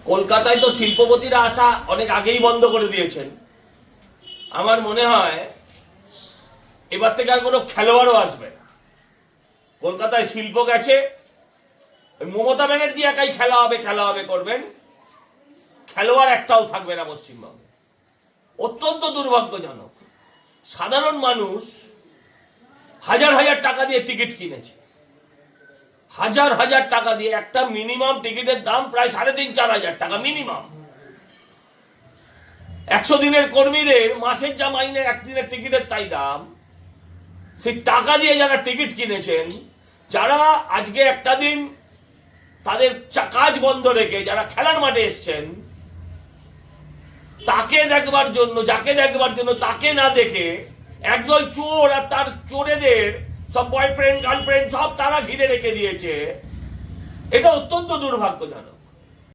কলকাতায় তো শিল্পপতিরা আসা অনেক আগেই বন্ধ করে দিয়েছেন। আমার মনে হয় এবার থেকে আর কোনো খেলোয়াড়ও আসবে না। কলকাতায় শিল্প গেছে, মমতা ব্যানার্জি একাই খেলা হবে করবেন, খেলোয়াড় একটাও থাকবে না পশ্চিমবঙ্গে। অত্যন্ত দুর্ভাগ্যজনক। সাধারণ মানুষ হাজার হাজার টাকা দিয়ে টিকিট কিনেছে, হাজার হাজার টাকা দিয়ে। একটা মিনিমাম টিকিটের দাম প্রায় 3,500-4,000 টাকা মিনিমাম। 100 দিনের কর্মীদের মাসের যা মাইনে একদিনের টিকিটের তাই দাম। সেই টাকা দিয়ে যারা টিকিট কিনেছেন, যারা আজকে একটা দিন তাদের কাজ বন্ধ রেখে যারা খেলার মাঠে এসছেন, তাকে দেখবার জন্য, যাকে দেখবার জন্য তাকে না দেখে একদল চোর আর তার চোরেদের সব বয়ফ্রেন্ড গার্লফ্রেন্ড সব তারা ঘিরে রেখে দিয়েছে। এটা অত্যন্ত দুর্ভাগ্যজনক।